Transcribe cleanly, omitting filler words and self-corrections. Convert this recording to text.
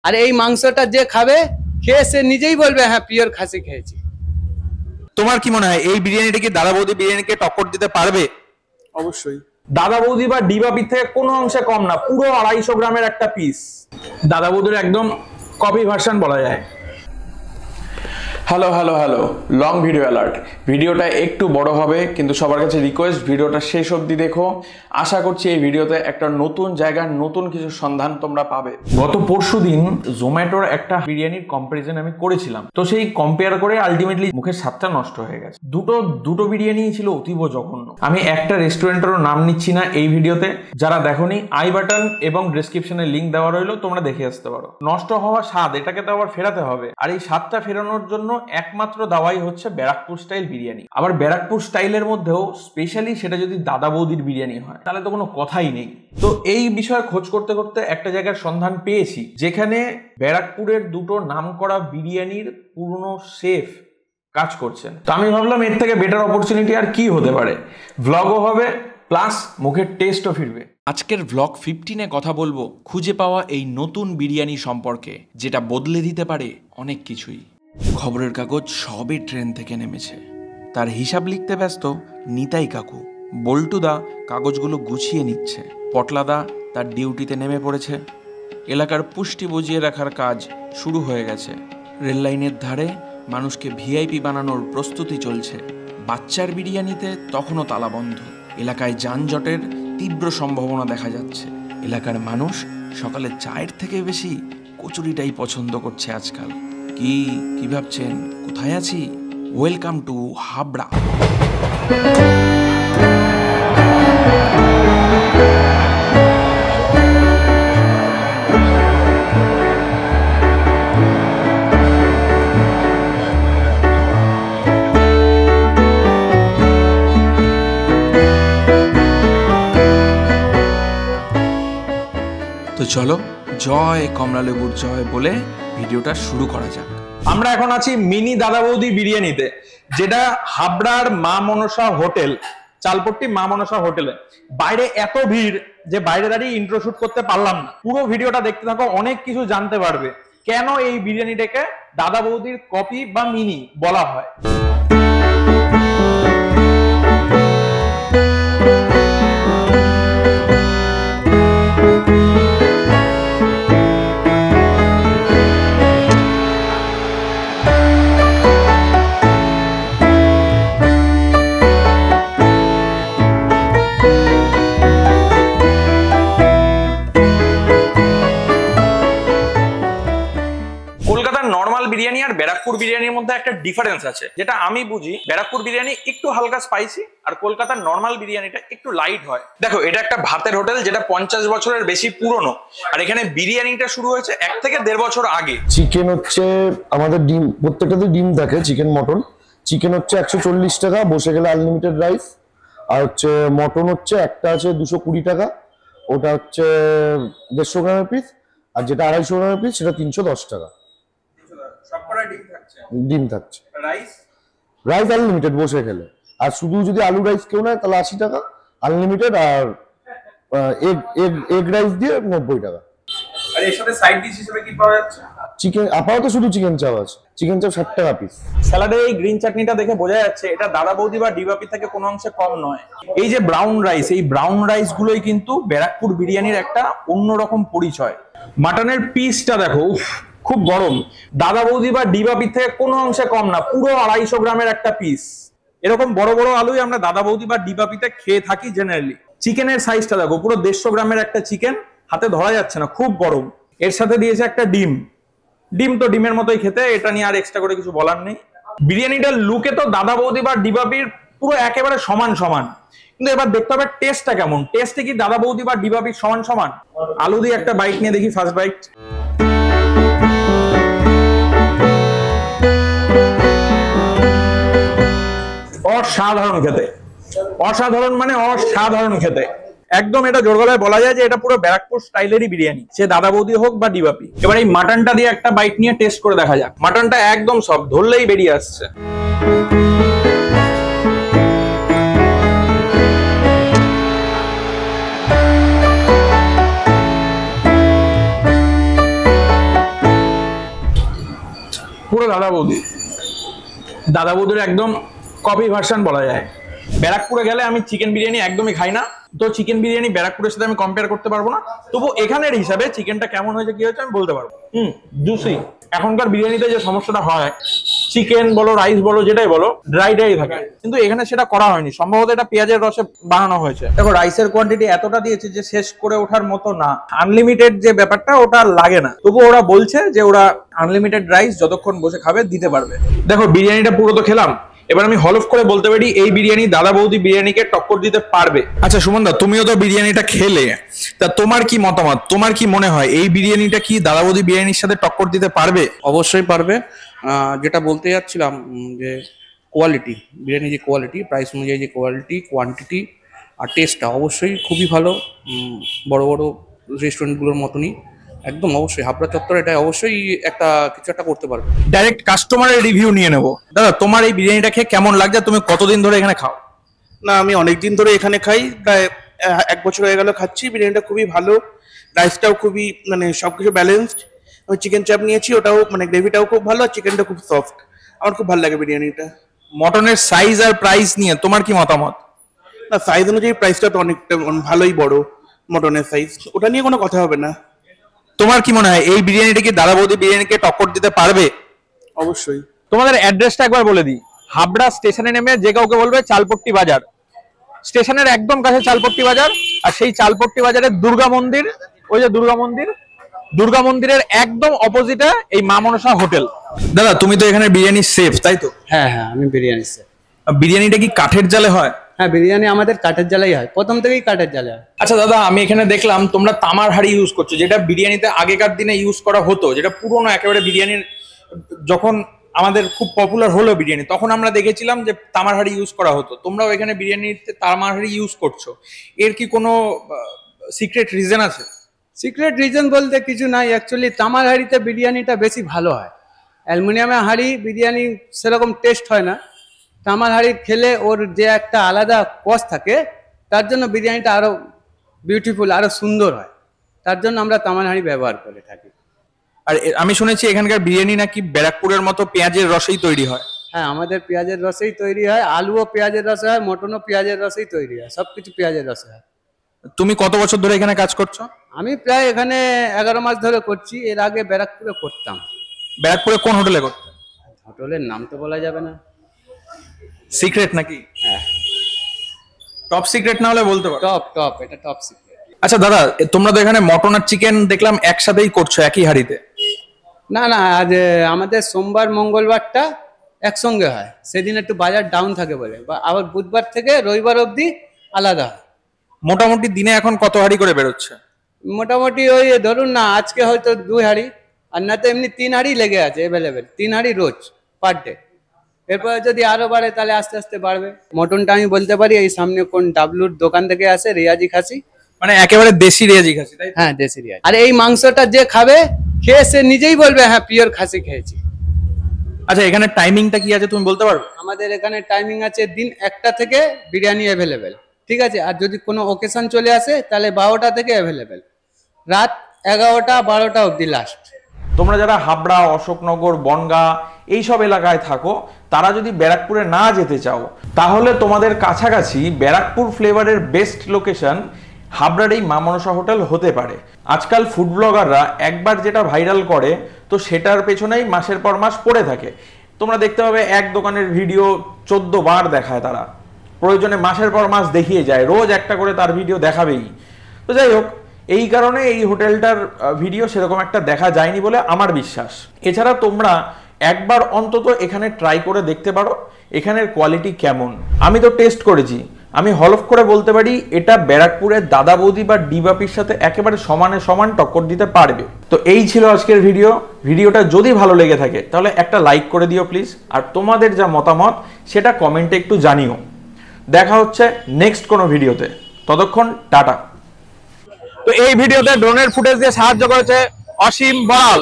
আর এই মাংসটা যে খাবে খেয়ে সে নিজেই বলবে হ্যাঁ পিওর খাসি খেয়েছি। তোমার কি মনে হয় এই বিরিয়ানিটা কি দাদা বৌদি বিরিয়ানিকে টক্কর দিতে পারবে? অবশ্যই। দাদা বৌদি বা ডিবা পিস থেকে কোনো অংশে কম না, পুরো 250 গ্রামের একটা পিস। দাদা বৌদির একদম কপি ভার্সন বলা যায়। Hello hello hello, long video alert. ভিডিওটা একটু বড় হবে, কিন্তু সবার কাছে রিকোয়েস্ট ভিডিওটা শেষ অবধি দেখো। আশা করছি এই ভিডিওতে একটা নতুন জায়গার নতুন কিছু সন্ধান তোমরা পাবে। গত পরশুদিন জোম্যাটোর একটা বিরিয়ানির কম্পারিজন আমি করেছিলাম, তো সেই কম্পেয়ার করে আলটিমেটলি মুখের স্বাদটা নষ্ট হয়ে গেছে। দুটো বিরিয়ানি ছিল অতীব জঘন্য। আমি একটা রেস্টুরেন্টেরও নাম নিচ্ছি না এই ভিডিওতে, যারা দেখোনি আই বাটন এবং ডেসক্রিপশনে লিঙ্ক দেওয়া রইলো, তোমরা দেখে আসতে পারো। নষ্ট হওয়া স্বাদ এটাকে তো আবার ফেরাতে হবে, আর এই স্বাদটা ফেরানোর জন্য একমাত্র দাওয়াই হচ্ছে ব্যারাকপুর স্টাইল বিরিয়ানি। আবার ব্যারাকপুর স্টাইলের মধ্যেও স্পেশালি সেটা যদি দাদা বৌদির বিরিয়ানি হয় তাহলে তো কোনো কথাই নেই। তো এই বিষয়ে খোঁজ করতে করতে একটা জায়গার সন্ধান পেয়েছি যেখানে ব্যারাকপুরের দুটো নামকরা বিরিয়ানির পুরনো শেফ কাজ করছেন। তো আমি ভাবলাম এর থেকে বেটার অপরচুনিটি আর কি হতে পারে। ভ্লগও হবে প্লাস মুখের টেস্টও ফিরবে। আজকের ভ্লগ 15-এ কথা বলবো খুঁজে পাওয়া এই নতুন বিরিয়ানি সম্পর্কে, যেটা বদলে দিতে পারে অনেক কিছুই। খবরের কাগজ সবে ট্রেন থেকে নেমেছে, তার হিসাব লিখতে ব্যস্ত নিতাই কাকু। বল্টুদা কাগজগুলো গুছিয়ে নিচ্ছে, পটলাদা তার ডিউটিতে নেমে পড়েছে। এলাকার পুষ্টি বুঝিয়ে রাখার কাজ শুরু হয়ে গেছে। রেল লাইনের ধারে মানুষকে ভিআইপি বানানোর প্রস্তুতি চলছে। বাচ্চার বিরিয়ানিতে তখনও তালা বন্ধ। এলাকায় যানজটের তীব্র সম্ভাবনা দেখা যাচ্ছে। এলাকার মানুষ সকালে চায়ের থেকে বেশি কচুরিটাই পছন্দ করছে আজকাল। কি ভাবছেন কোথায় আছি? Welcome to Habra. তো চলো জয় কমলালেবুর জয় বলে ভিডিওটা শুরু করা যাক। আমরা এখন আছি মিনি দাদা বৌদি বিরিয়ানিতে, যেটা হাবড়ার মা মনসা হোটেল, চালপট্টি মা মনসা হোটেলে। বাইরে এত ভিড় যে বাইরে দাঁড়িয়ে ইন্ট্রো শুট করতে পারলাম না। পুরো ভিডিওটা দেখতে থাকো, অনেক কিছু জানতে পারবে কেন এই বিরিয়ানিটাকে দাদা বৌদির কপি বা মিনি বলা হয়। বিরিয়ানি আর ব্যারাকপুর বিরিয়ানির মধ্যে একটা ডিফারেন্স আছে, যেটা আমি বুঝি। ব্যারাকপুর বিরিয়ানি একটু হালকা স্পাইসি, আর কলকাতার নর্মাল বিরিয়ানিটা একটু লাইট হয়। দেখো, এটা একটা ভাতের হোটেল যেটা 50 বছরের বেশি পুরনো, আর এখানে বিরিয়ানিটা শুরু হয়েছে 1 থেকে 1.5 বছর আগে। চিকেন হচ্ছে আমাদের ডিম, প্রত্যেকটাতে ডিম থাকে। চিকেন মটন, চিকেন হচ্ছে 140 টাকা, বসে গেলে আনলিমিটেড রাইস। আর হচ্ছে মটন হচ্ছে একটা আছে 220 টাকা, ওটা হচ্ছে 150 গ্রামের পিস। আর যেটা 250 গ্রামের পিস সেটা 310 টাকা। ডিম থাকছে, রাইস আনলিমিটেড বসে খেলে। আর শুধু যদি আলু রাইস কেউ নেয় তাহলে 80 টাকা আনলিমিটেড, আর এগ রাইস দিয়ে 90 টাকা। আর এর সাথে সাইড ডিশ হিসেবে কি পাওয়া যাচ্ছে? চিকেন, আপাতত শুধু চিকেন চাপ আছে। চিকেন চাপ 60 টাকা পিস। স্যালাডে এই গ্রিন চাটনিটা দেখে বোঝা যাচ্ছে এটা দাদা বৌদি বা ডিবাপি থেকে কোনো অংশে কম নয়। এই যে ব্রাউন রাইস, এই ব্রাউন রাইস গুলোই কিন্তু ব্যারাকপুর বিরিয়ানির একটা অন্যরকম পরিচয়। মাটনের পিসটা দেখো, খুব গরম। দাদা বৌদি বা ডিবাপি থেকে কোনো অংশে কম না, পুরো 250 গ্রামের একটা পিস। এরকম বড় বড় আলুই আমরা দাদা বৌদি বা ডিবাপিতে খেয়ে থাকি জেনারেলি। চিকেনের সাইজটা দেখো, পুরো 150 গ্রামের একটা চিকেন, হাতে ধরা যাচ্ছে না, খুব গরম। এর সাথে দিয়েছে একটা ডিম। ডিম তো ডিমের মতোই খেতে, এটা নিয়ে আর এক্সট্রা করে কিছু বলার নেই। বিরিয়ানিটার লুকে তো দাদা বৌদি বা ডিবাপির পুরো একেবারে সমান সমান, কিন্তু এবার দেখতে হবে টেস্টটা কেমন। টেস্টে কি দাদা বৌদি বা ডিবাপির সমান সমান? আলু দিয়ে একটা বাইট নিয়ে দেখি, ফার্স্ট বাইট। অসাধারণ খেতে, অসাধারণ মানে অসাধারণ খেতে। একদম এটা জোর গলায় বলা যায় যে এটা পুরো ব্যারাকপুর স্টাইলেরই বিরিয়ানি, সে দাদা বৌদি হোক বা ডিবাপি। এবার এই মাটনটা দিয়ে একটা বাইট নিয়ে টেস্ট করে দেখা যাক। মাটনটা একদম সফট, ধরলেই বেরিয়ে আসছে। পুরো দাদা বৌদির একদম কপি ভার্সন বলা যায়। ব্যারাকপুরে গেলে আমি চিকেন বিরিয়ানি একদমই খাই না, তো চিকেন বিরিয়ানি ব্যারাকপুরের সাথে আমি কম্পেয়ার করতে পারবো না, তবু এখানের হিসাবে চিকেনটা কেমন হয়েছে কি হয়েছে আমি বলতে পারবো। জুসি। এখনকার বিরিয়ানিতে যে সমস্যাটা হয়, চিকেন বলো রাইস বলো যেটাই বলো ড্রাই থাকে, কিন্তু এখানে সেটা করা হয়নি, সম্ভবত এটা পেঁয়াজের রসে বানানো হয়েছে। দেখো রাইসের কোয়ান্টিটি এতটা দিয়েছে যে শেষ করে ওঠার মতো না, আনলিমিটেড যে ব্যাপারটা ওটা লাগে না, তবু ওরা বলছে যে ওরা আনলিমিটেড রাইস যতক্ষণ বসে খাবে দিতে পারবে। দেখো বিরিয়ানিটা পুরো তো খেলাম, এবার আমি হলফ করে বলতে পারি এই বিরিয়ানি দাদা বৌদি বিরিয়ানিকে টক্কর দিতে পারবে। আচ্ছা সুমন দা, তুমিও তো বিরিয়ানিটা খেলে, তা তোমার কি মতামত, তোমার কি মনে হয় এই বিরিয়ানিটা কি দাদা বৌদি বিরিয়ানির সাথে টক্কর দিতে পারবে? অবশ্যই পারবে। যেটা বলতে যাচ্ছিলাম যে কোয়ালিটি, বিরিয়ানি যে কোয়ালিটি, প্রাইস অনুযায়ী যে কোয়ালিটি, কোয়ান্টিটি আর টেস্টটা অবশ্যই খুবই ভালো। বড় বড় রেস্টুরেন্টগুলোর মতনই একদম অবশ্যই হাবড়া চত্বরে এটা অবশ্যই কিছু একটা করতে পারবে। ডাইরেক্ট কাস্টমারের রিভিউ নিয়ে নেবো। দাদা তোমার এই বিরিয়ানিটা খেয়ে কেমন লাগছে, তুমি কতদিন ধরে এখানে খাও? না, আমি অনেকদিন ধরে এখানে খাই, প্রায় 1 বছর হয়ে গেল খাচ্ছি। বিরিয়ানিটা খুবই ভালো, রাইসটাও খুবই মানে সবকিছু ব্যালেন্সড। আমি চিকেন চাপ নিয়েছি, ওটাও মানে গ্রেভিটাও খুব ভালো, আর চিকেনটা খুব সফট। আমার খুব ভালো লাগে বিরিয়ানিটা। মটনের সাইজ আর প্রাইস নিয়ে তোমার কি মতামত? না, সাইজ অনুযায়ী প্রাইসটা তো অনেকটা ভালোই বড়, মটনের সাইজ, ওটা নিয়ে কোনো কথা হবে না। তোমার কি মনে হয় এই বিরিয়ানিটা কি দাদা বৌদি বিরিয়ানিকে টক্কর দিতে পারবে? অবশ্যই। তোমাদের অ্যাড্রেসটা একবার বলে দিই। হাবড়া স্টেশনে নেমে যে কাউকে বলবে চালপট্টি বাজার, স্টেশনের একদম কাছে চালপট্টি বাজার, আর সেই চালপট্টি বাজারে দুর্গা মন্দির, ওই যে দুর্গা মন্দিরের একদম অপোজিটে এই মা মনসা হোটেল। দাদা তুমি তো এখানে বিরিয়ানি শেফ, তাই তো? হ্যাঁ হ্যাঁ, আমি বিরিয়ানি শেফ। বিরিয়ানিটা কি কাঠের জালে হয়? হ্যাঁ, বিরিয়ানি আমাদের কাঠের জালাই হয়, প্রথম থেকেই কাঠের জালে হয়। আচ্ছা দাদা, আমি এখানে দেখলাম তোমরা তামার হাঁড়ি ইউজ করছো, যেটা বিরিয়ানিতে আগেকার দিনে ইউজ করা হতো, যেটা পুরোনো একেবারে বিরিয়ানির যখন আমাদের খুব পপুলার হলো বিরিয়ানি, তখন আমরা দেখেছিলাম যে তামার হাঁড়ি ইউজ করা হতো। তোমরাও এখানে বিরিয়ানিতে তামার হাঁড়ি ইউজ করছো, এর কি কোনো সিক্রেট রিজন আছে? সিক্রেট রিজন বলতে কিছু নাই, অ্যাকচুয়ালি তামার হাঁড়িতে বিরিয়ানিটা বেশি ভালো হয়। অ্যালুমিনিয়ামের হাঁড়ি বিরিয়ানি সেরকম টেস্ট হয় না। তামার হাঁড়ি খেলে ওর যে একটা আলাদা কষ থাকে, তার জন্য বিরিয়ানিটা আরো বিউটিফুল, আরো সুন্দর হয়। তার জন্য আমরা তামার হাঁড়ি ব্যবহার করে থাকি। আর আমি শুনেছি এখানকার বিরিয়ানি নাকি ব্যারাকপুরের মতো পেঁয়াজের রসেই তৈরি হয়। হ্যাঁ, আমাদের পেঁয়াজের রসেই তৈরি হয়, আলুও পেঁয়াজের রসে হয়, মটনও পেঁয়াজের রসেই তৈরি হয়, সবকিছু পেঁয়াজের রসে হয়। তুমি কত বছর ধরে এখানে কাজ করছো? আমি প্রায় এখানে 11 মাস ধরে করছি। এর আগে ব্যারাকপুরে করতাম। ব্যারাকপুরে কোন হোটেলে করতে? হোটেলের নাম তো বলা যাবে না। সিক্রেট নাকি? হ্যাঁ, টপ সিক্রেট না হলে বলতে পারো। টপ এটা টপ সিক্রেট। আচ্ছা দাদা, তোমরা তো এখানে মটন আর চিকেন দেখলাম একসাথেই করছো একই হাঁড়িতে? না না, আজ আমাদের সোমবার মঙ্গলবারটা একসঙ্গে হয়, সেদিন একটু বাজার ডাউন থাকে বলে, বা আবার বুধবার থেকে রবিবার অবধি আলাদা হয়। মোটামুটি দিনে এখন কত হাঁড়ি করে বেরোচ্ছে? মোটামুটি ওই ধরুন না, আজকে হয়তো 2 হাঁড়ি, আর না তো এমনি 3 হাঁড়ি লেগে আছে অ্যাভেলেবেল, 3 হাঁড়ি রোজ পার ডে। এরপরে যদি আরো বাড়ে তাহলে আস্তে আস্তে বাড়বে। মটনটা আমি বলতে পারি এই সামনে কোন ডাবলুর দোকান থেকে আসে, রেয়াজি খাসি, মানে একেবারে দেশি রেয়াজি খাসি, তাই? হ্যাঁ, দেশি রেয়াজি। আর এই মাংসটা যে খাবে, খেয়ে সে নিজেই বলবে হ্যাঁ পিওর খাসি খেয়েছি। আচ্ছা, এখানে টাইমিংটা কি আছে তুমি বলতে পারবে? আমাদের এখানে টাইমিং আছে দিন 1টা থেকে বিরিয়ানি অ্যাভেলেবেল, ঠিক আছে। আর যদি কোনো ওকেশন চলে আসে তাহলে 12টা থেকে অ্যাভেলেবেল, রাত 11টা 12টা অবধি লাস্ট। তোমরা যারা হাবড়া, অশোকনগর, বনগাঁ এইসব এলাকায় থাকো, তারা যদি ব্যারাকপুরে না যেতে চাও, তাহলে তোমাদের কাছাকাছি ব্যারাকপুর ফ্লেভারের বেস্ট লোকেশন হাবড়ার এই মা মনসা হোটেল হতে পারে। আজকাল ফুড ব্লগাররা একবার যেটা ভাইরাল করে, তো সেটার পেছনেই মাসের পর মাস পড়ে থাকে। তোমরা দেখতে পাবে এক দোকানের ভিডিও 14 বার দেখায় তারা, প্রয়োজনে মাসের পর মাস দেখিয়ে যায়, রোজ একটা করে তার ভিডিও দেখাবেই। তো যাই হোক, এই কারণে এই হোটেলটার ভিডিও সেরকম একটা দেখা যায়নি বলে আমার বিশ্বাস। এছাড়া তোমরা একবার অন্তত এখানে ট্রাই করে দেখতে পারো এখানের কোয়ালিটি কেমন। আমি তো টেস্ট করেছি, আমি হলফ করে বলতে পারি এটা ব্যারাকপুরের দাদা বৌদি বা ডিবাপির সাথে একেবারে সমানে সমান টক্কর দিতে পারবে। তো এই ছিল আজকের ভিডিওটা যদি ভালো লেগে থাকে তাহলে একটা লাইক করে দিও প্লিজ, আর তোমাদের যা মতামত সেটা কমেন্টে একটু জানিও। দেখা হচ্ছে নেক্সট কোনো ভিডিওতে, ততক্ষণ টাটা। তো এই ভিডিওতে ড্রোনের ফুটেজ দিয়ে সাহায্য করেছে অসীম বড়াল।